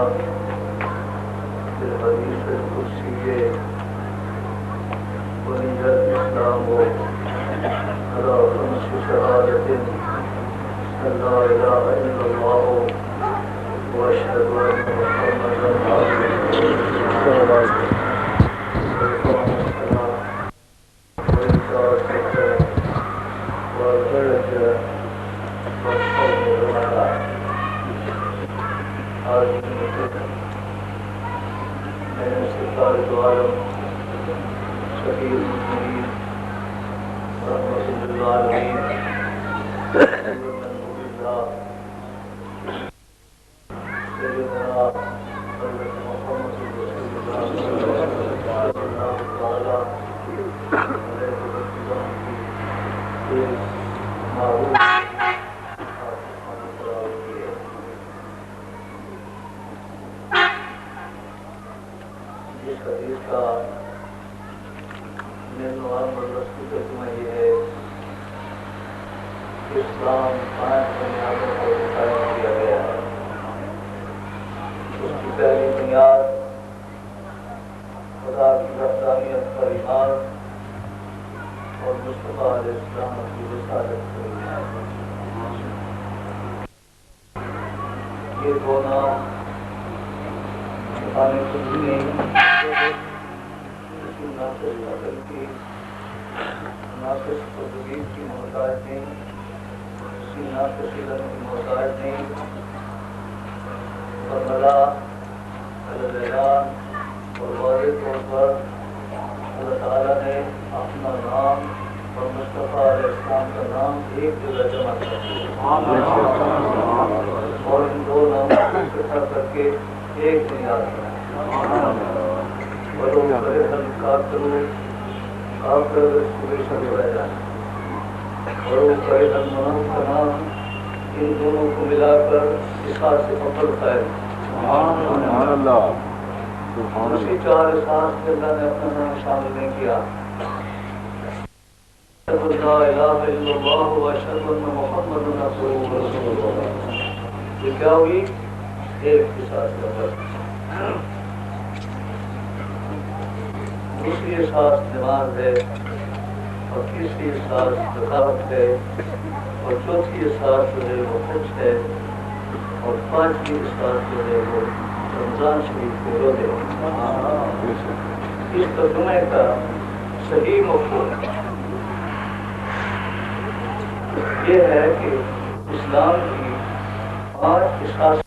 في الحديث القدسي بني الإسلام على 5 شهادة أن لا إله إلا الله وأشهد أن محمدا عبده ورسوله وإقام الصلاة وإيتاء الزكاة والحج والصوم رمضان. هذه المدة من استقبال العالم شفيع المسلمين رحمة للعالمين من نور الله سيدنا حضرت محمد رسول الله صلى الله تعالى عليه وسلم في معروف جس حدیث کا عنوان مدرسہ ترجمہ یہ ہے کہ اسلام 5 بنیادوں پر قائم کیا گیا ہے. اس کی پہلی بنیاد خدا کی وحدانیت پر ایمان اور مصطفیٰ علیہ السلام کی رسالت پر ایمان. یہ دو نام چھپانے کو بھی نہیں، ناقص عقل کی ناقص تدبیر کی محتاج نہیں، کسی ناقص علم کی محتاج نہیں. برملا اعلان اور واضح طور پر اللہ تعالیٰ نے اپنا نام اور مصطفیٰ علیہ السلام کا نام ایک جگہ جمع کر دیا اور ان دو ناموں کو اکٹھا کر کے ایک بنیاد بنایا. ان دونوں کو ملا کر احساس فخر قائم. اسی 4 احساس کے اللہ نے اپنا نام شامل نہیں کیا. لا الہ الا اللہ واشہد ان محمد رسول اللہ. یہ کیا ہوئی؟ ایک احساس کا فرق. دوسری احساس نماز ہے اور تیسری احساس ذکاوت ہے اور چوتھی احساس جو ہے وہ حج ہے اور 5ویں احساس جو ہے وہ رمضان شریف کے روزے. اس ترجمے کا صحیح مفہوم یہ ہے کہ اسلام کی 5 احساس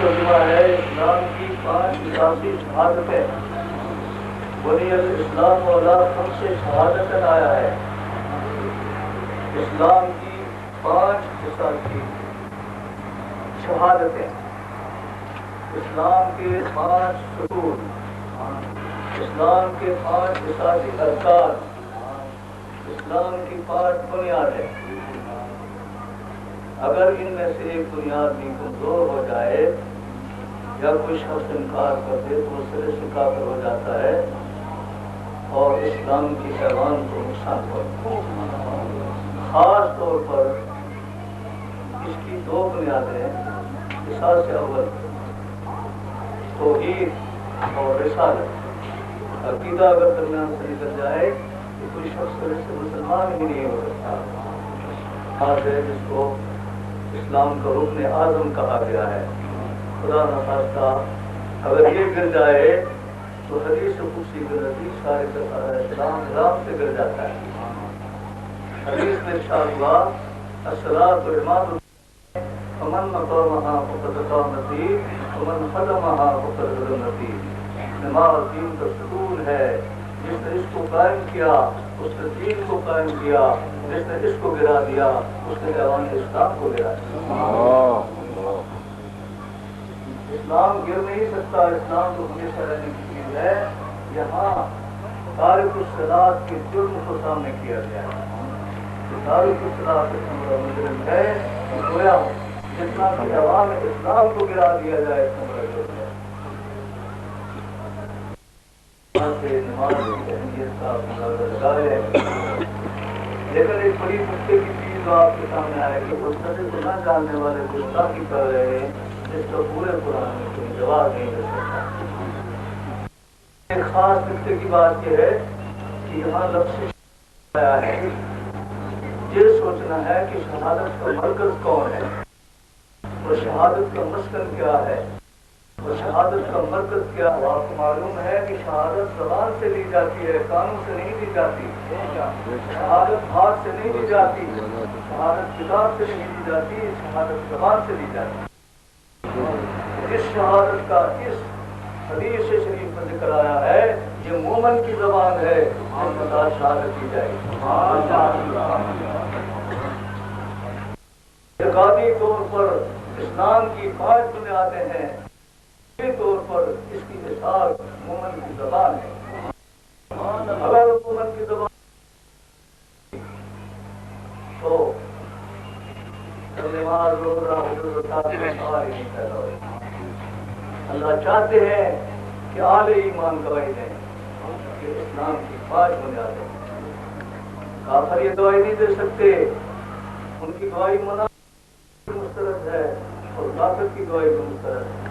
ترجمہ ہے اسلام کی 5 اساسی شہادتیں. بنی الاسلام علی 5 شہادتیں آیا ہے. اسلام کی 5 اساسی شہادتیں، اسلام کے 5 ستون، اسلام کے 5 اساسی ارکان، اسلام کی 5 بنیادیں. اگر ان میں سے ایک بنیاد بھی کمزور ہو جائے یا کوئی شخص انکار کر دے تو وہ سرے سے کافر ہو جاتا ہے اور اسلام کی پیغام کو نقصان پہنچتا ہے. خاص طور پر اس کی 2 بنیادیں ہیں. اساس اول توحید اور رسالت. عقیدہ اگر درمیان سے نکل جائے تو کوئی شخص سرے سے مسلمان ہی نہیں ہو سکتا. خاص ہے جس کو اسلام کا رکن اعظم کہا گیا ہے. خدا نخواستہ اگر یہ گر جائے تو حدیث قدسی کے نزدیک سارے کا سارا اسلام نظام سے گر جاتا ہے. حدیث میں ارشاد ہوا الصلاۃ عماد فمن مقامها فقد قام الدین ومن خدمها فقد خدم الدین. نماز دین کا ستون ہے. جس نے اس کو قائم کیا اس نے دین کو قائم کیا. جس نے اس کو گرا دیا اس نے ایوان اسلام کو گرا دیا. اسلام گر نہیں سکتا. اسلام تو ہمیشہ رہنے کی چیز ہے. یہاں تارک الصلاۃ کے جرم کو سامنے کیا گیا ہے. تارک الصلاۃ کا مجرم ہے گویا جتنا کہ عوام اسلام کو گرا دیا جائے اس کا جرم ہے. نماز کی اہمیت کا اندازہ لگائے. لیکن ایک بڑی مشکل کی چیز آپ کے سامنے آئے کہ مستقل کو نہ جاننے والے گستاخی کر رہے ہیں جس کا پورے قرآن میں کوئی جواب نہیں دے سکتا۔ ایک خاص نقطے کی بات یہ ہے کہ یہاں لفظ آیا ہے، یہ سوچنا ہے کہ شہادت کا مرکز کون ہے اور شہادت کا مسکن کیا ہے اور شہادت کا مرکز کیا ہے۔ آپ کو معلوم ہے کہ شہادت زبان سے لی جاتی ہے، کانوں سے نہیں لی جاتی، شہادت ہاتھ سے نہیں لی جاتی، شہادت کتاب سے نہیں لی جاتی، شہادت زبان سے لی جاتی۔ اس شہادت کا اس حدیث شریف میں ذکر آیا ہے، یہ مومن کی زبان ہے جس کے ساتھ شہادت کی جائے گی۔ اعتقادی طور پر اسلام کی 5 بنیادیں ہیں، اسی طور پر اس کی مثال مومن کی زبان ہے۔ اگر مومن کی زبان تو نماز روزہ حج زکات میں سوال ہی نہیں پیدا ہوئے۔ اللہ چاہتے ہیں کہ اہل ایمان گواہی دیں کہ اسلام کی 5 بنیادیں۔ کافر یہ گواہی نہیں دے سکتے، ان کی گواہی مسترد ہے اور کافر کی گواہی مسترد ہے۔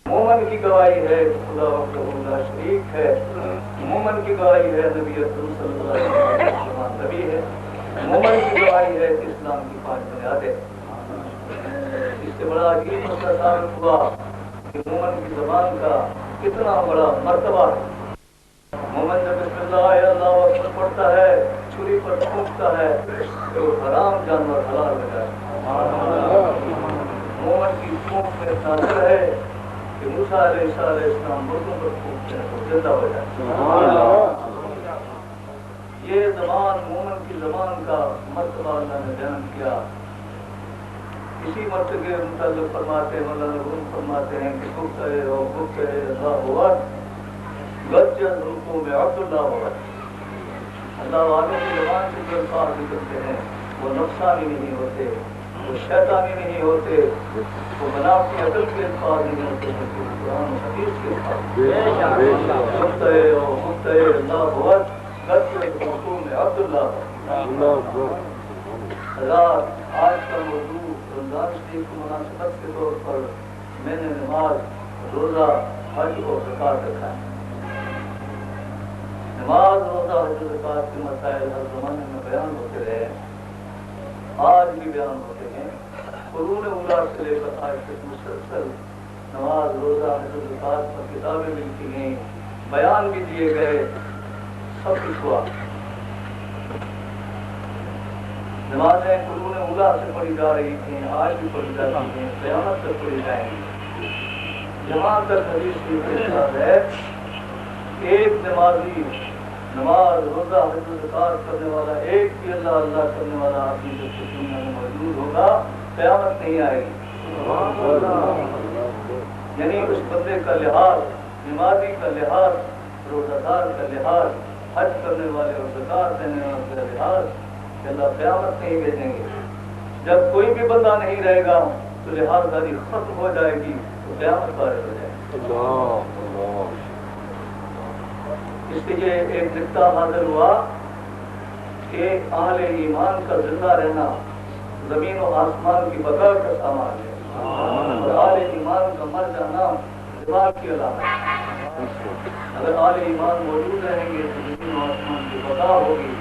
مومن کی گواہی ہے خدا وحدہ لا شریک ہے، مومن کی گواہی ہے نبی اکرم صلی اللہ علیہ وسلم نبی ہے، مومن کی گواہی ہے کہ اسلام کی 5 بنیادیں۔ اس سے بڑا عجیب مسئلہ ثابت ہوا کہ مومن کی زبان کا کتنا بڑا مرتبہ ہے۔ مومن جب بسم اللہ اللہ اکبر پڑھتا ہے، چھری پر تھوکتا ہے تو حرام جانور حلال ہو جائے۔ مومن کی تھوک میں تاثر ہے کہ موسیٰ علیہ السلام مردوں پر تھوکتے ہیں تو زندہ ہو جائے۔ یہ زبان مومن کی زبان کا مرتبہ اللہ نے بیان کیا۔ اسی مرتبے کے متعلق فرماتے ہیں، مولانا روم فرماتے ہیں کہ گفتہ ہو گفتہ اللہ ہوا گجن رکو میں عبداللہ ہوا۔ اللہ والوں کی زبان سے جو الفاظ نکلتے ہیں وہ نفسانی نہیں ہوتے، وہ شیطانی نہیں ہوتے، وہ بناوٹی عقل کے الفاظ نہیں ہوتے، بلکہ قرآن و حدیث کے الفاظ۔ گفتہ ہو گفتہ اللہ ہوا گجن رکو میں عبداللہ ہوا۔ حضرات آج کا موضوع رمضان شریف کی مناسبت کے طور پر میں نے نماز روزہ حج اور زکات رکھا ہے۔ نماز روزہ حج و زکات کے مسائل ہر زمانے میں بیان ہوتے رہے، آج بھی بیان ہوتے ہیں۔ قرون اولیٰ سے لے کر آج تک مسلسل نماز روزہ حج و زکات پر کتابیں لکھی گئیں، بیان بھی دیے گئے، سب کچھ ہوا۔ نمازیں قرون اولیٰ سے پڑھی جا رہی تھیں، آج بھی پڑھی جاتی ہیں، قیامت تک پڑھی جائیں گی۔ جہاں تک حدیث کی ارشاد ہے، ایک نمازی نماز روزہ حج و زکات کرنے والا، ایک بھی اللہ اللہ کرنے والا آدمی جب تک دنیا میں موجود ہوگا قیامت نہیں آئے گی۔ یعنی اس بندے کا لحاظ، نمازی کا لحاظ، روزہ دار کا لحاظ، حج کرنے والے اور زکات دینے والے کا لحاظ کہ اللہ قیامت نہیں بھیجیں گے۔ جب کوئی بھی بندہ نہیں رہے گا تو لحاظ داری ختم ہو جائے گی تو قیامت وارد ہو جائے گی۔ اس لیے ایک نقطہ حاضر ہوا کہ اہل ایمان کا زندہ رہنا زمین و آسمان کی بقا کا سامان ہے، اور اہل ایمان کا مر جانا دماغ کی علامت ہے۔ اگر اہل ایمان موجود رہیں گے تو زمین و آسمان کی بقا ہوگی۔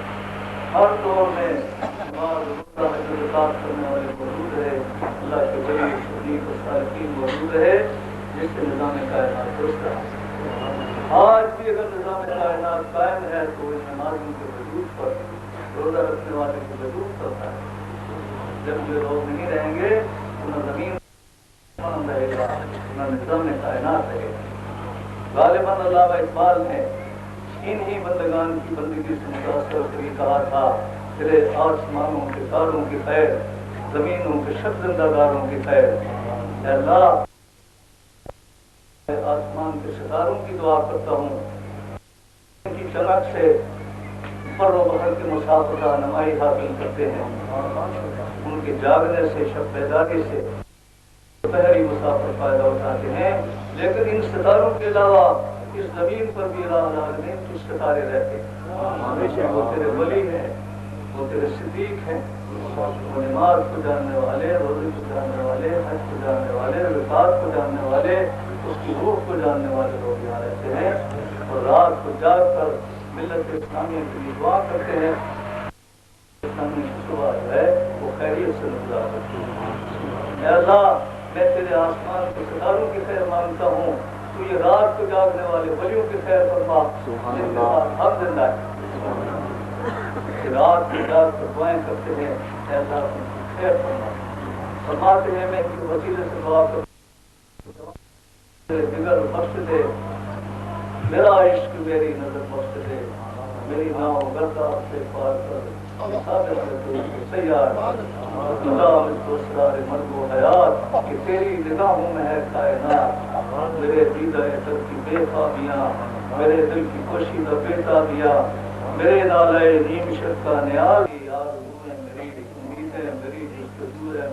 ہر دور میں نماز روزہ حج و زکات کرنے والے موجود رہے، اللہ کے ولی صدیق و صالحین موجود رہے، جس سے نظام کائنات درست رہا۔ آج بھی اگر نظام کائنات قائم ہے تو اس نمازیوں کے وجود پر، روزہ رکھنے والے کے وجود کرتا ہے۔ جب یہ لوگ نہیں رہیں گے تو نہ زمین رہے گا، نہ نظام کائنات رہے گا۔ غالباً علامہ اقبال نے انہی بندگان کی بندگی سے متاثر کر کہا تھا، تیرے آسمانوں کے تاروں کی خیر، زمینوں کے شب زندگاروں کی خیر۔ اے اللہ، آسمان کے ستاروں کی دعا کرتا ہوں، ان کی چمک سے بر و بحر کے مسافر رہنمائی حاصل کرتے ہیں، ان کے جاگنے سے، شب بیداری سے پہری مسافر فائدہ اٹھاتے ہیں۔ لیکن ان ستاروں کے علاوہ اس زمین پر بھی الہ العالمین کے ستارے رہتے ہیں، وہ تیرے ولی ہیں، وہ تیرے صدیق ہیں، وہ نماز کو جاننے والے، روزے کو جاننے والے، حج کو جاننے والے، وفات کو جاننے والے، اس کی روح کو جاننے والے لوگ یہاں رہتے ہیں اور رات کو جاگ کر ملت اسلامیہ کے لیے دعا کرتے ہیں۔ اسلامی صبح جو ہے وہ خیریت سے گزار کرتی ہے۔ اے اللہ، میں تیرے آسمان کے ستاروں کی خیر مانگتا ہوں، تو یہ رات کو جاگنے والے ولیوں کی خیر فرما جن کے پاس ہم زندہ ہے۔ رات کو جاگ کر دعائیں کرتے ہیں، اے اللہ ان کی خیر فرما۔ فرماتے ہیں میں ان کے وسیلے سے دعا کرتا ہوں، جگر بخش دے، میرا عشق میری نظر بخش دے، میری ناؤ گردہ سے پار کر سیار خدا مجھ کو اسرار مرگ و حیات کہ تیری نگاہوں میں ہے کائنات۔ میرے دیدہ دل کی بے خوابیاں، میرے دل کی پوشیدہ بیتابیاں، میرے نالے نیم شب کا نیاز، آرزوئیں میری، امیدیں میری، جستجو ہے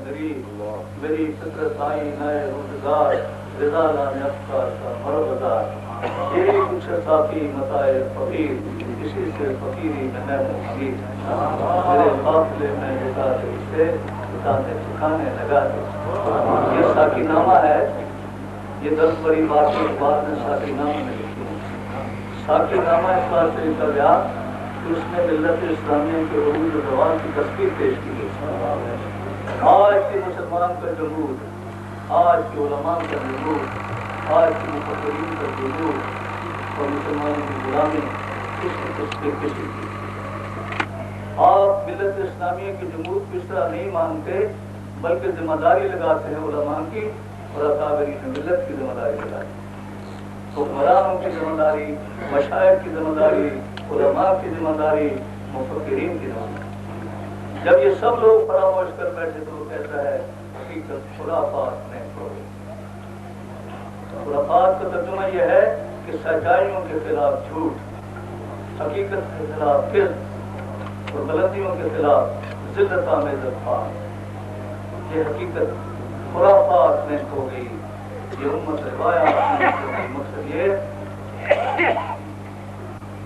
میری فطرت آئی نئے روزگار، رضا لانے افکار کا مربدار۔ یہی کچھ صافی متاع فقیر، اسی سے فقیری میں فقیر، میرے قافلے میں بتا دے اسے، بتانے ٹھکانے لگا دے۔ یہ ساقی نامہ ہے، یہ 10 بڑی باتیں بعد میں ساقی نامہ میں لکھی ہے۔ ساقی نامہ اس بات سے لکھا گیا کہ اس میں ملت اسلامیہ کے عروج و زوال کی تصویر پیش کی گئی۔ آج کے مسلمان کا جمود، آج کے علماء کا جمود، آج کے مفکرین کا جمود اور مسلمانوں کی غلامی، اس کی تصویر کسی کی۔ آپ ملت اسلامیہ کی جمہور کو اس طرح نہیں مانتے بلکہ ذمہ داری لگاتے ہیں علماء کی اور اکابرین ملت کی ذمہ داری لگاتے ہیں۔ حکمرانوں کی ذمہ داری، مشائخ کی ذمہ داری، علماء کی ذمہ داری، مفکرین کی ذمہ داری۔ جب یہ سب لوگ فراموش کر بیٹھے تو وہ کہتا ہے حقیقت خرافات میں کھو گئی۔ خرافات کا ترجمہ یہ ہے کہ سچائیوں کے خلاف جھوٹ، حقیقت کے خلاف کذب اور غلطیوں کے خلاف ذلت آمیز الفاظ۔ یہ حقیقت خرافات میں کھو گئی، یہ امت روایات میں کھو گئی۔ مقصد یہ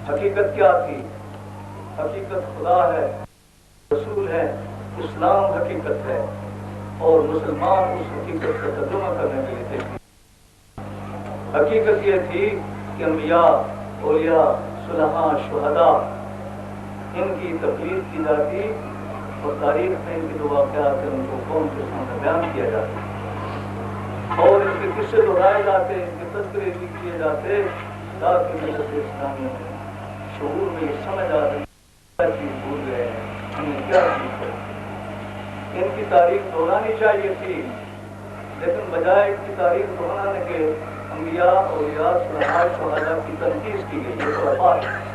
حقیقت کیا تھی؟ حقیقت خدا ہے، رسول ہے، اسلام حقیقت ہے اور مسلمان اس حقیقت کا ترجمہ کرنے کے لیے تھے۔ حقیقت یہ تھی کہ انبیاء، اولیاء، صلحاء، شہداء ان کی تقلید کی جاتی اور تاریخ میں ان کے جو واقعات ہیں ان کو قوم کے سامنے بیان کیا جاتا اور ان کے قصے دہرائے جاتے، ان کے تذکرے بھی کیے جاتے تاکہ ملت اسلامیہ میں شعور میں یہ سمجھ آ رہی کیا چیز بھول گئے ہیں، ہمیں کیا چیز ہے۔ ان کی تاریخ دہرانی چاہیے تھی لیکن بجائے ان کی تاریخ دہرانے کے انبیاء، اولیاء، صلحاء، شہداء کی تنقید کی گئی۔ یہ خرافات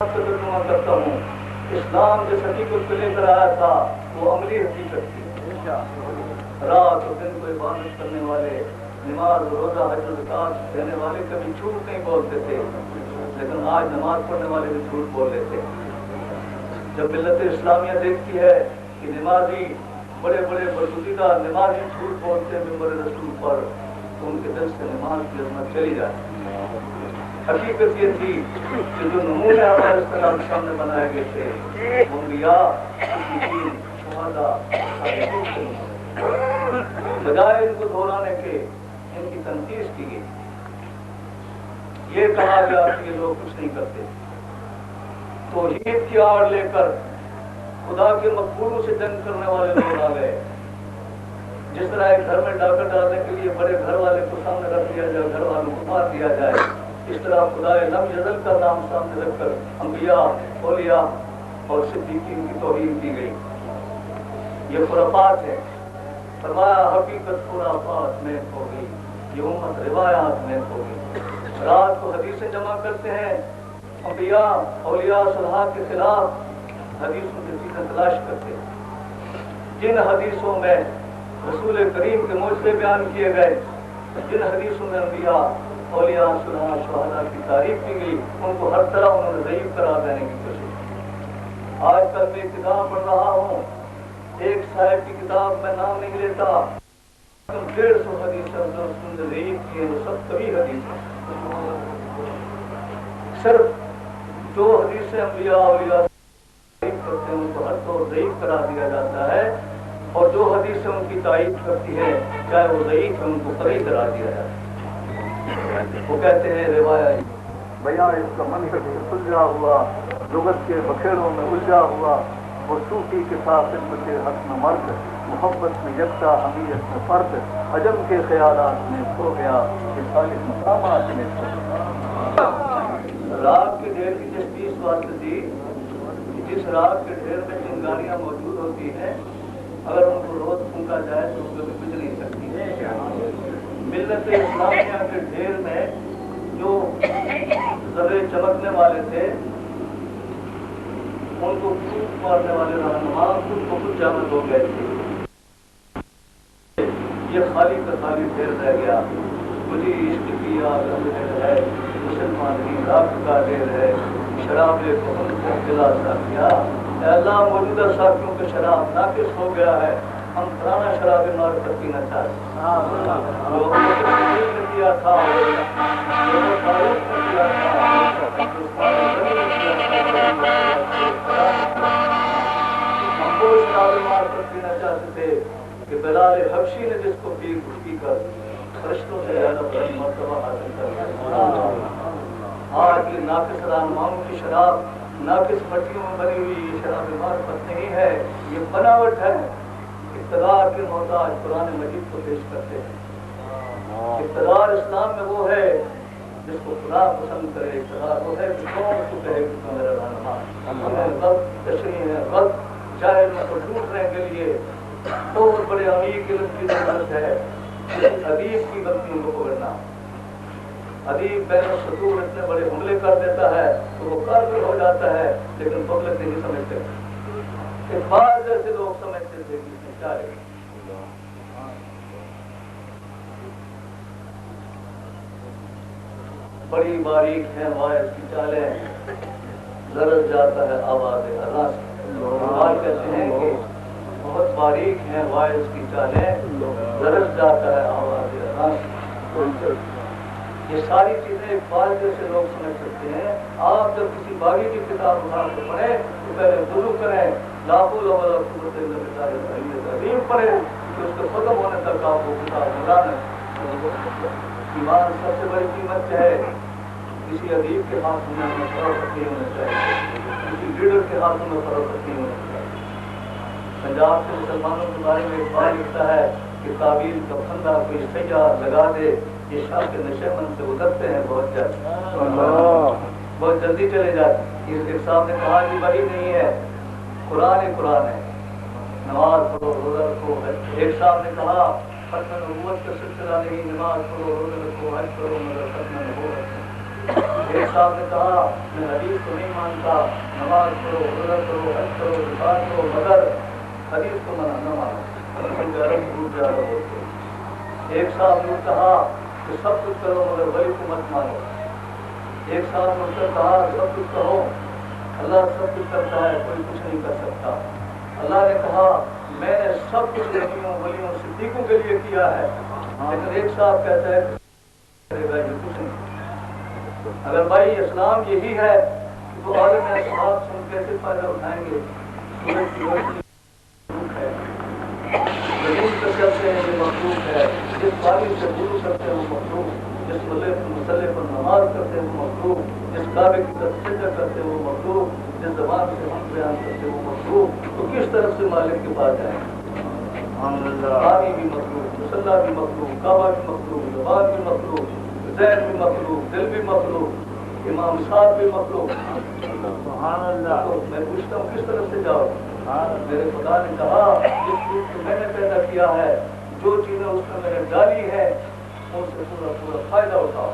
ترجمہ کرتا ہوں، اسلام جس حقیقت کو لے کر آیا تھا وہ عملی حقیقت تھی۔ رات اور دن کو عبادت کرنے والے، نماز روزہ حج و زکات دینے والے کبھی جھوٹ نہیں بولتے تھے، لیکن آج نماز پڑھنے والے بھی جھوٹ بول لیتے ہیں۔ جب ملت اسلامیہ دیکھتی ہے کہ نمازی، بڑے بڑے برگزیدہ نمازی جھوٹ بولتے ہیں ممبر رسول پر، تو ان کے دل سے نماز کی عظمت چلی جاتی۔ حقیقت یہ تھی کہ جو نمونے ہمارے اسلام کے سامنے بنائے گئے تھے وہ انبیاء، صدیقین، شہداء، صالحین کے نمونے، بجائے ان کو دہرانے کے ان کی تنقید کی گئی۔ یہ کہا گیا کہ یہ لوگ کچھ نہیں کرتے۔ توحید کی آڑ لے کر خدا کے مقبولوں سے جنگ کرنے والے لوگ آ گئے۔ جس طرح ایک گھر میں ڈاکر ڈالنے کے لیے بڑے گھر والے کو سامنے رکھ دیا جائے، گھر والوں کو مار دیا جائے، اس طرح خدا لم یزل کا نام سامنے رکھ کر انبیاء، اولیاء اور صدیقین کی توہین کی گئی۔ یہ خرافات ہے۔ فرمایا حقیقت خرافات میں ہو گئی، یہ امت روایات میں ہو گئی۔ رات کو حدیثیں جمع کرتے ہیں، انبیاء، اولیاء، صلحاء کے خلاف حدیثوں کی چیزیں تلاش کرتے ہیں۔ جن حدیثوں میں رسول کریم کے معجزے بیان کیے گئے، جن حدیثوں میں انبیاء، اولیاء، صلحاء، شہداء کی تعریف کی گئی، ان کو ہر طرح انہوں نے ضعیف قرار دینے کی کوشش کی۔ آج کل میں کتاب پڑھ رہا ہوں، ایک صاحب کی کتاب میں نام نہیں لیتا، 150 حدیثیں جو ضعیف کی ہیں وہ سب کبھی حدیث ہیں۔ صرف جو حدیثیں انبیاء، اولیاء کرتے ہیں ان کو ہر طور ضعیف قرار دیا جاتا ہے، اور جو حدیثیں ان کی تائید کرتی ہے چاہے وہ ضعیف ہے ان کو صحیح قرار دیا جاتا ہے۔ وہ کہتے ہیں روایت بیاں اس کا منطق سے سلجھا ہوا، لغت کے بکھیڑوں میں الجھا ہوا، وہ صوفی کے ساتھ خدمت حق میں مرد، محبت میں یکتا حمیت میں فرد، عجم کے خیالات میں کھو گیا یہ صالح مقامات میں کھو گیا۔ رات کے ڈھیر کی تشخیص واسطے دی کہ جس رات کے ڈھیر میں چنگاریاں موجود ہوتی ہیں اگر ان کو روز پھونکا جائے تو کبھی کچھ نہیں سکتی۔ ملت اسلامیہ کے ڈھیر میں جو ذرے چمکنے والے تھے ان کو پھونک مارنے والے رہنما خود کو خود جامد ہو گئے تھے۔ یہ خالی کا خالی ڈھیر رہ گیا۔ مجھے عشق کی آگ ہے، مسلمان ہی راک کا ڈھیر ہے، شراب کو ہم کو دلا سا کیا۔ اے اللہ موجودہ ساتھیوں کے شراب ناقص ہو گیا ہے، ہم پرانا شراب معرفت پینا چاہتے ہیں۔ جو نے کیا تھا جو فاروق نے کیا تھا، جو ہم وہ شراب معرفت پینا چاہتے تھے کہ بلال حبشی نے جس کو پی کر فرشتوں سے زیادہ بلند مرتبہ حاصل کر لیا۔ آج یہ ناقص رہنماؤں کی شراب ناقص مٹیوں میں بنی ہوئی یہ شراب معرفت نہیں ہے، یہ بناوٹ ہے۔ اقتدار کے محتاج قرآن مجید کو پیش کرتے ہیں۔ اقتدار اسلام میں وہ ہے جس کو خدا پسند کرے، اقتدار وہ ہے کہ قوم کو کہے کہ تو میرا رہنما ہے۔ غلط تشریح ہے، غلط جاہل میں تو ڈوبنے کے لیے بہت بڑے عمیق علم کی ضرورت ہے۔ ادیب کی غلطیوں کو پکڑنا، ادیب بین السطور اتنے بڑے حملے کر دیتا ہے تو وہ کافر ہو جاتا ہے، لیکن پبلک نہیں سمجھتے۔ اقبال جیسے لوگ سمجھتے تھے کہ اس نے کیا ہے۔ بڑی باریک ہے وائز کی چالیں، لرز جاتا ہے آواز اذان سے۔ اقبال کہتے ہیں کہ بہت باریک ہیں وائز کی چالیں، لرز جاتا ہے آواز اذان سے۔ یہ ساری چیزیں اقبال جیسے لوگ سمجھ سکتے ہیں۔ آپ جب کسی باغی کی کتاب اٹھا کے پڑھیں تو پہلے وضو کریں، لاکھوں تحریر پڑھیں کہ اس کے ختم ہونے تک آپ وہ کتاب ملا لیں۔ ایمان سب سے بڑی قیمت ہے، کسی ادیب کے ہاتھ میں فروخت نہیں ہونا چاہیے، کسی لیڈر کے ہاتھوں میں فروخت نہیں ہونا چاہیے۔ پنجاب کے مسلمانوں کے بارے میں اقبال لکھتا ہے کہ تعویل کا پھندا کوئی سیاح لگا دے، یہ شاہ کے نشے من سے اترتے ہیں بہت جلدی چلے جاتے۔ ایک صاحب نے کہا کہ وہی نہیں ہے، قرآن قرآن ہے، نماز پڑھو روزہ رکھو۔ ایک صاحب نے کہا ختم نبوت کا سلسلہ نہیں، نماز پڑھو روزہ رکھو حج کرو مگر ختم نبوت۔ ایک صاحب نے کہا میں حدیث کو نہیں مانتا، نماز پڑھو روزہ کرو حج کرو زکات کرو مگر حدیث کو نہ مانو، عرب ڈوب جا رہا ہوتے۔ ایک صاحب نے کہا کہ سب کچھ کرو مگر ولی کو مت مانو۔ ایک صاحب نے اسے کہا سب کچھ کہو، اللہ سب کچھ کرتا ہے کوئی کچھ نہیں کر سکتا۔ اللہ نے کہا میں نے سب کچھ نبیوں ولیوں صدیقوں کے لیے کیا ہے، لیکن ایک صاحب کہتا ہے کرے گا یہ کچھ نہیں۔ اگر بھائی اسلام یہی ہے تو عالم اصحاب سے ہم کیسے فائدہ اٹھائیں گے؟ سورج کی روشنی ہے، زمین کا چلتے ہیں یہ مخلوق ہے، جس پانی سے وضو کرتے ہیں وہ مخلوق، جس مسئلے پر نماز کرتے ہیں وہ مخلوق، جس کعبے کی طرف سجدہ کرتے ہیں وہ مخلوق، جس زبان سے ہم بیان کرتے ہیں وہ مخلوق، تو کس طرف سے مالک کے پاس جائیں گے؟ پانی بھی مخلوق، مسلح بھی مخلوق، کعبہ بھی مخلوق، زبان بھی مخلوق، ذہن بھی مخلوق، دل بھی مخلوق، امام صاحب بھی مخلوق۔ تو میں پوچھتا ہوں کس طرف سے جاؤ؟ میرے خدا نے کہا جس چیز کو میں نے پیدا کیا ہے، جو چیزیں اس میں نے ڈالی ہے ان سے پورا پورا فائدہ اٹھاؤ۔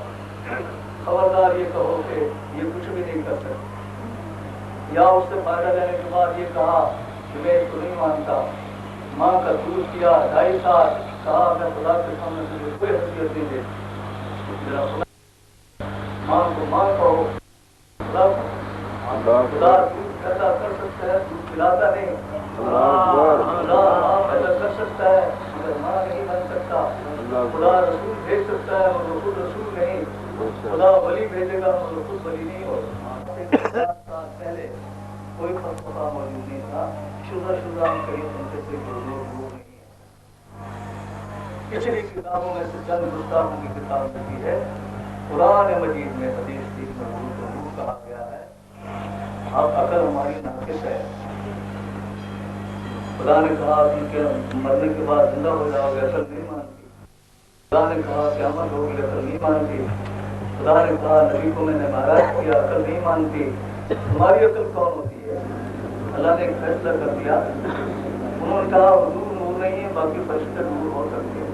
خبردار یہ کہو کہ یہ کچھ بھی نہیں کر سکتے، یا اس سے فائدہ لینے کے بعد یہ کہا کہ میں اس کو نہیں مانتا۔ ماں کا دودھ کیا 2.5 سال، کہا میں خدا کے سامنے تجھے کوئی حیثیت نہیں دیتی، میرا خدا ماں کو ماں کہو، خدا خدا دودھ پیدا کر سکتا ہے، دودھ پلاتا نہیں، خدا ماں پیدا کر سکتا ہے مگر ماں نہیں بن سکتا، خدا رسول بھیج سکتا ہے مگر خود رسول نہیں، خدا ولی بھیجے گا مگر خود ولی نہیں ہوگا۔ پہلے کوئی فلسفہ موجود نہیں تھا. شدہ ہم کہیں سنتے تھے کہ حضور نور نہیں ہے. پچھلی کتابوں میں سے چند گستاخوں کی کتاب لکھی ہے. قرآن مجید میں حدیث کی حضور کو نور کہا گیا ہے. اب عقل ہماری ناقص ہے. خدا نے کہا ان کے مرنے کے بعد زندہ ہو جاؤ گے، عقل نہیں مانتی. خدا نے کہا قیامت ہوگی، عقل نہیں مانتی. خدا نے کہا نبی کو میں نے مہاراج کیا، عقل نہیں مانتی. تمہاری عقل کون ہوتی ہے؟ اللہ نے ایک فیصلہ کر دیا. انہوں نے کہا حضور نور نہیں ہے، باقی فرشتے نور ہو سکتے ہیں،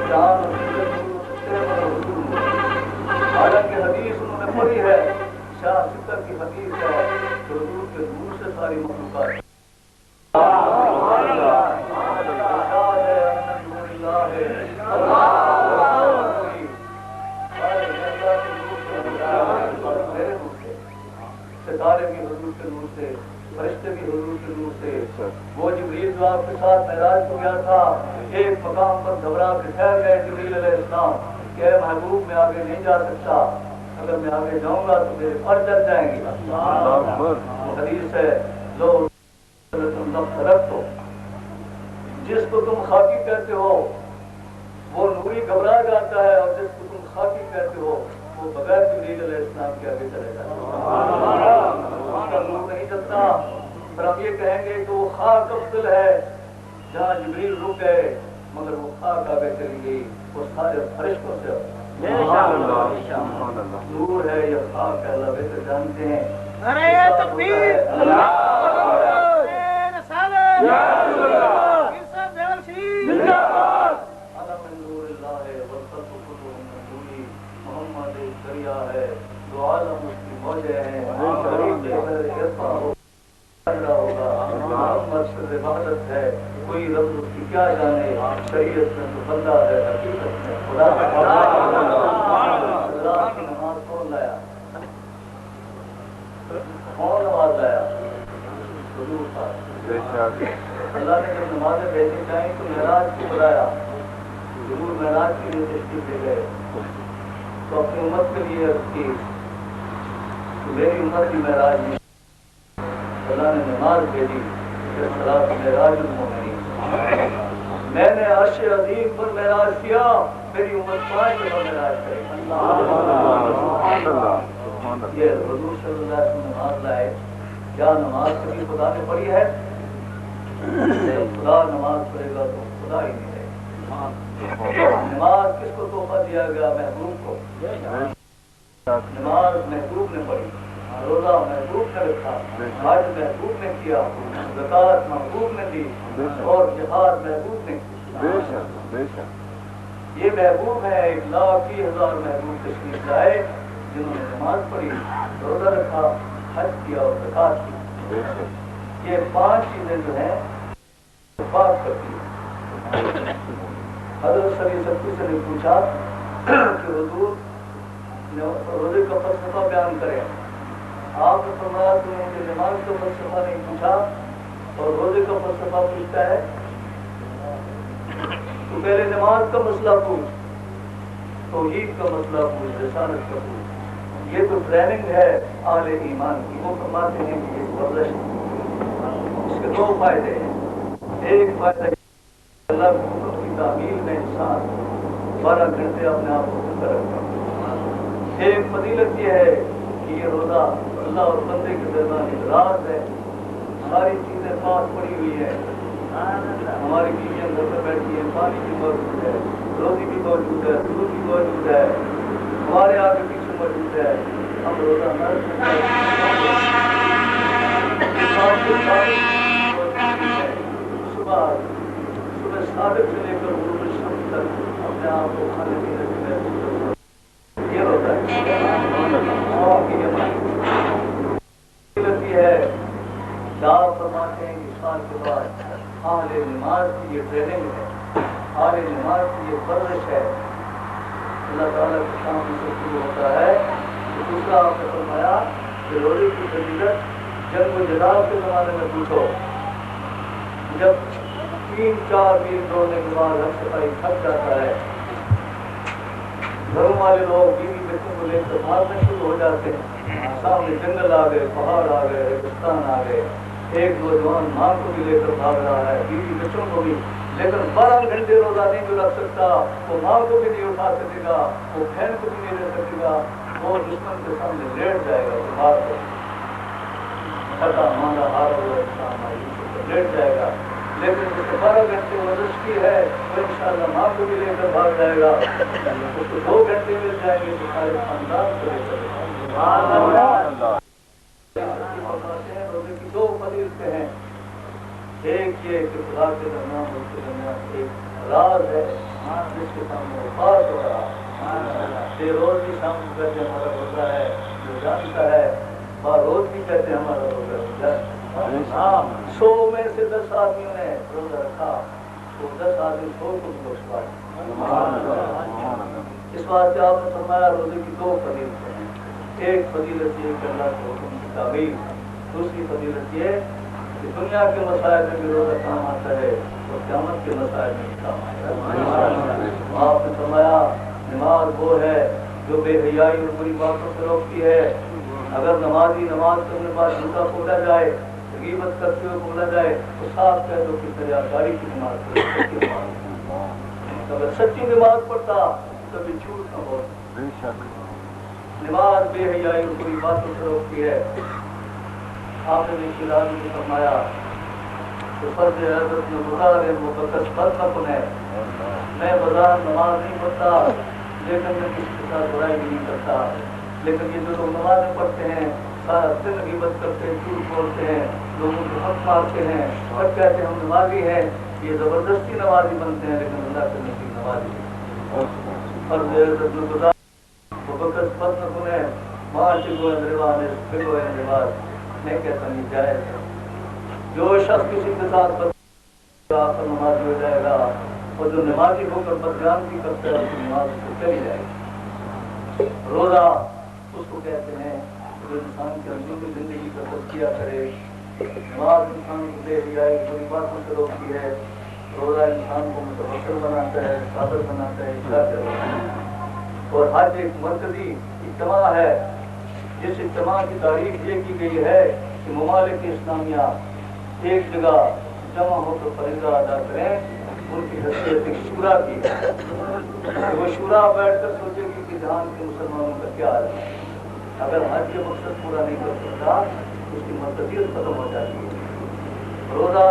چاند اور سورج نور ہو سکتے ہیں، مگر حضور نور نہیں. حالانکہ حدیث انہوں نے پڑھی ہے، شاہ ستر کی حدیث ہے کہ حضور کے نور سے ساری مخلوقات ستارے بھی حضور کے نور سے، فرشتے بھی حضور کے نور سے. وہ جبریل جو آپ کے ساتھ معراج کو گیا تھا، ایک مقام پر گھبرا کے ٹھہر گئے جبریل علیہ السلام کہ اے محبوب میں آگے نہیں جا سکتا، اگر میں آگے جاؤں گا تو میرے پر چل جائیں گے. حدیث ہے لو رکھ دو، جس کو تم خاکی کہتے ہو وہ نوری گھبرا جاتا ہے، اور جس کو تم خاکی کہتے ہو وہ بغیر جبریل علیہ السلام کے آگے چلے جاتا ہے. اس کا نور نہیں چلتا. پر ہم یہ کہیں گے کہ وہ خاک افضل ہے. جہاں جبریل رک گئے مگر وہ خاک آگے چلی گئی، وہ سارے فرشتوں سے نور ہے یا خاک ہے اللہ بہتر جانتے ہیں. محمد دریا ہے، دو عالم اس کی موجیں ہیں. ہوگا محمد سے عبادت ہے، کوئی رب اس کی کیا جانے. شریعت میں تو بندہ ہے، حقیقت میں خدا. اللہ کی نماز کون لایا؟ کون نماز لایا؟ حضور تھا. اللہ نے جب نمازیں بھیجنی چاہیں تو معراج کو بلایا. ضرور معراج کے لیے تشریف لے گئے تو اپنی امت کے لیے عرض کی کہ میری امت کی معراج میں اللہ نے نماز بھیجی کہ صلاۃ معراج المومنین. میں نے عرش عظیم پر معراج کیا، میری امت 5 دفعہ معراج کرے. یہ حضور صلی اللہ علیہ وسلم نماز لائے. کیا نماز کبھی خدا نے پڑھی ہے؟ خدا نماز پڑھے گا تو خدا ہی نہیں ہے. نماز کس کو تحفہ دیا گیا؟ محبوب کو. نماز محبوب نے پڑھی، روزہ محبوب نے رکھا، حج محبوب نے کیا، زکات محبوب نے دی، اور جہاد محبوب نے کیا. یہ محبوب ہے. 1,80,000 محبوب تشریف لائے جنہوں نے نماز پڑھی، روزہ رکھا، حج کیا اور زکات کی. یہ 5 چیزیں جو ہیں بات کرتی ہیں. حضرت صلی اللہ علیہ وسلم سے نے پوچھا کہ حضور روزے کا فلسفہ بیان کریں. آپ نے فرمایا کہ مجھے نماز کا فلسفہ نہیں پوچھا اور روزے کا فلسفہ پوچھتا ہے، تو پہلے نماز کا مسئلہ پوچھ، توحید کا مسئلہ پوچھ، رسالت کا پوچھ. یہ تو ٹریننگ ہے اہل ایمان کی. وہ فرماتے ہیں کہ یہ ورزش ہے. اس کے 2 فائدے ہیں. ایک فائدہ اللہ کی حکم کی تعمیل میں انسان 12 گھنٹے اپنے آپ کو زندہ رکھتا ہے. ایک فضیلت یہ ہے کہ یہ روزہ اللہ اور بندے کے درمیان ایک راز ہے. ساری چیزیں پاس پڑی ہوئی ہیں. ہماری بیویاں گھر میں بیٹھی ہیں، پانی بھی موجود ہے، روزی بھی موجود ہے، دودھ بھی موجود ہے، ہمارے آگے پیچھے موجود ہے. ہم روزہ نہ صبح صادق سے لے کر غروب الشمس تک اپنے آپ کو کھانے پینے سے محفوظ رکھنا. یہ ہوتا ہے ہے. آپ فرماتے ہیں کہ سال کے بعد اہل نماز کی یہ ٹریننگ ہے، اہل نماز کی یہ ورزش ہے. اللہ تعالیٰ کے سامنے سے شروع ہوتا ہے. دوسرا آپ نے فرمایا کہ روزے کی فضیلت جنگ و جدال کے زمانے میں پوچھو. جب 3-4 میل دوڑنے کے بعد ہر سپاہی تھک جاتا ہے، گھروں والے لوگ بیوی بچوں کو لے کر بھاگنا شروع ہو جاتے ہیں، سامنے جنگل آ گئے، پہاڑ آ گئے، ریگستان آ گئے، ایک نوجوان ماں کو بھی لے کر بھاگ رہا ہے، بیوی بچوں کو بھی، لیکن 12 گھنٹے روزہ نہیں بھی رکھ سکتا، وہ ماں کو بھی نہیں اٹھا سکے گا، وہ بہن کو بھی نہیں دے سکے گا، وہ دشمن کے سامنے لیٹ جائے گا، بیمار ہو تھکا مانگا ہارا ہوا انسان مایوس ہو کر لیٹ جائے گا، لیکن اس کو 12 گھنٹے ورزش کی ہے وہ انشاءاللہ ماں کو بھی لے کر بھاگ جائے گا، اس کو 2 گھنٹے مل جائیں گے تو سارے خاندان کو لے کر فرماتے ہیں روزے کی 2 فضیلتیں ہیں، ایک یہ کہ خدا کے درمیان اس کے درمیان ایک راز ہے جس کے سامنے وفاق ہو رہا ہے، روز بھی شام کو کہتے ہیں ہمارا روزہ ہے، جو جانتا ہے روز بھی کہتے ہیں ہمارا روزہ ہے، 100 میں سے 10 آدمیوں نے روزہ رکھا تو 10 آدمی 100 کو بھی بخش پائے۔ اس بات سے آپ نے فرمایا روزے کی 2 فضیلتیں ہیں، ایک فضیلت یہ کہ اللہ کے حکم کی تعمیل، دوسری فضیلت یہ کہ دنیا کے مسائل میں بھی روزہ کام آتا ہے اور قیامت کے مسائل میں بھی کام آتا ہے۔ آپ نے فرمایا نماز وہ ہے جو بے حیائی اور بری باتوں سے روکتی ہے، اگر نمازی نماز کرنے کے بعد جھوٹا بولا جائے، غیبت کرتے ہوئے بولا جائے تو صاف کہہ دو کہ فریاداری کی نماز پڑھو، اگر سچی نماز پڑھتا کبھی جھوٹ نہ ہو۔ نماز بے حیائی اور بری باتوں سے روکتی ہے۔ آپ نے شیرازی کو فرمایا کہ فرض حضرت میں گزار مقدس فرض نہ کنے، میں بازار نماز نہیں پڑھتا لیکن میں کسی کے ساتھ برائی بھی نہیں کرتا، لیکن یہ جو لوگ نمازیں پڑھتے ہیں سارا دن غیبت کرتے ہیں، جھوٹ بولتے ہیں، لوگوں کو حق مارتے ہیں اور کہتے ہیں ہم نمازی ہیں، یہ زبردستی نمازی بنتے ہیں لیکن اللہ کے نزدیک نمازی فرض حضرت میں گزار مقدس فرض نہ کنے ماں چگو اندروانے پھگو اندرواز، میں کہتا نہیں جائز ہے۔ جو شخص کسی کے ساتھ نمازی ہو جائے گا اور جو نمازی ہو کر بدگانگی کرتا ہے اس کی نماز سے چلی جائے گی۔ روزہ اس کو کہتے ہیں جو انسان کی اندرونی زندگی کا تزکیہ کرے، نماز انسان کو بے حیائی بری باتوں سے روکتی ہے، روزہ انسان کو متوکل بناتا ہے، صابر بناتا ہے، شاکر بناتا ہے، اور حج ایک مرکزی اجتماع ہے جس اجتماع کی تعریف یہ کی گئی ہے کہ ممالک اسلامیہ ایک جگہ جمع ہو کر فریضہ ادا کریں، ان کی حیثیت ایک شورا کی ہے کہ وہ شورا بیٹھ کر سوچے گی کہ جہان کے مسلمانوں کا کیا حال ہے، اگر حج کے مقصد پورا نہیں کر سکتا اس کی مرکزیت ختم ہو جاتی ہے۔ روزہ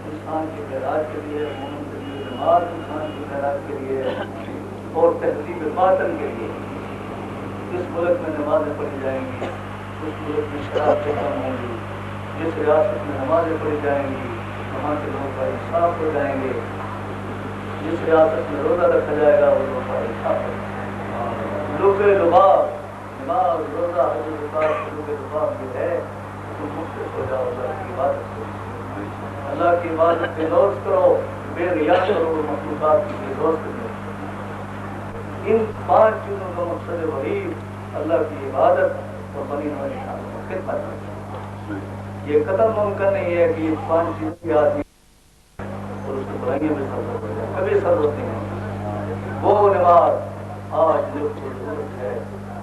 انسان کے معراج کے لیے، مومن کے لیے، نماز انسان کے معراج کے لیے اور تہذیب باطن کے لیے۔ جس ملک میں نمازیں پڑھی جائیں گی اس ملک میں شراب ختم ہوں گی، جس ریاست میں نمازیں پڑھی جائیں گی وہاں کے لوگوں کا انصاف ہو جائیں گے، جس ریاست میں روزہ رکھا جائے گا وہ لوگوں کا انصاف ہو جائے گا۔ لوگ لباس نماز روزہ حج لباس لوگ لباس جو ہے تم مختص ہو جاؤ، اللہ کی عبادت کرو، اللہ کی عبادت بے لوز کرو، بے ریا کرو، مخلوقات کی بے لوز کرو۔ ان 5 چیزوں کا مقصد وحید اللہ کی عبادت اور بنی ہوئی خدمت۔ یہ قدر ممکن نہیں ہے کہ یہ 5 چیزوں کی آدمی اور اس کی برائیوں میں سرد ہو جائے، کبھی سرد ہوتی ہیں۔ وہ نماز آج ملک کو ضرورت ہے،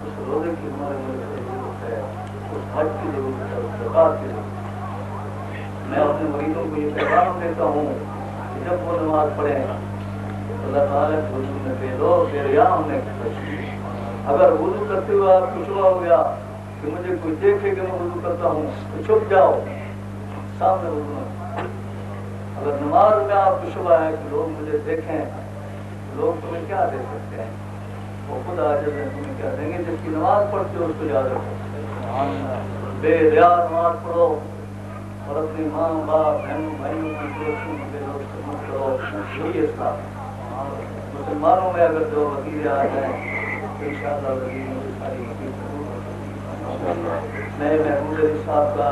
اس روزے کی ہمارے ملک کو ضرورت ہے، اس حج کی ضرورت ہے، اس زکات کی ضرورت ہے۔ میں اپنے مریضوں کو یہ پیغام دیتا ہوں کہ جب وہ نماز پڑھیں اللہ تعالیٰ کے حضور میں بے لوگ بے ریا ہونے کی کوشش۔ اگر وضو کرتے ہوئے آپ کو شبہ ہو گیا کہ مجھے کوئی دیکھے کہ میں وضو کرتا ہوں تو چھپ جاؤ، سامنے وضو نہ۔ اگر نماز میں آپ کو شبہ ہے کہ لوگ مجھے دیکھیں، لوگ تمہیں کیا دے سکتے ہیں، وہ خود عاجز ہیں، تمہیں کیا دیں گے۔ جس کی نماز پڑھتے ہو اس کو یاد رکھو، بے ریا نماز پڑھو اور اپنی ماں باپ بہنوں بھائیوں کی دوستوں کے لوگ خدمت کرو، یہی اسلام ہے۔ مسلمانوں میں اگر جو وزیر آ جائیں تو انشاءاللہ وزیر مجھے ساری میں محمود علی صاحب کا،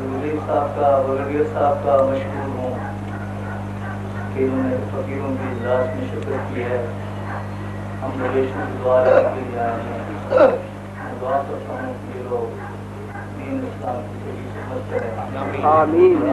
وزیر صاحب کا، وزیر صاحب کا مشہور ہوں کہ انہوں نے فقیروں کی اجلاس میں شرکت کی ہے۔ ہم نویشوں کی دعا کے لیے آئے ہیں، میں دعا کرتا ہوں کہ یہ لوگ دین اسلام کی صحیح خدمت کریں۔ آمین۔